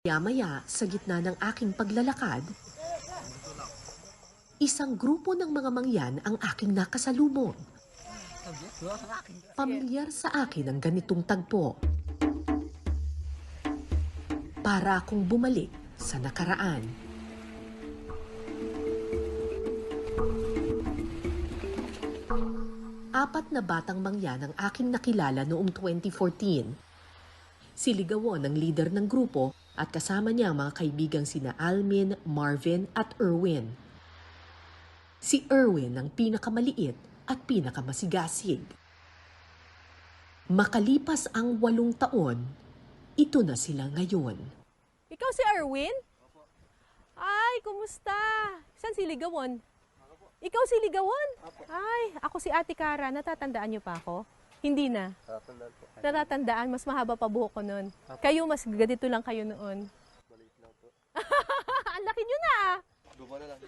Maya-maya, sa gitna ng aking paglalakad, isang grupo ng mga mangyan ang aking nakasalubong. Pamilyar sa akin ang ganitong tagpo. Para akong bumalik sa nakaraan. Apat na batang mangyan ang aking nakilala noong 2014. Siligawan ang leader ng grupo at kasama niya ang mga kaibigang sina Almin, Marvin at Erwin. Si Erwin ang pinakamaliit at pinakamasigasig. Makalipas ang 8 taon, ito na sila ngayon. Ikaw si Erwin? Ay, kumusta? Saan si Ligawan? Ikaw si Ligawan? Ay, ako si Ate Cara. Natatandaan niyo pa ako? Hindi na. Tatandaan po. Natatandaan, mas mahaba pa buhok ko noon. Kayo, mas ganito lang kayo noon. Maliit lang po. Ang laki niyo na! Gumana lang.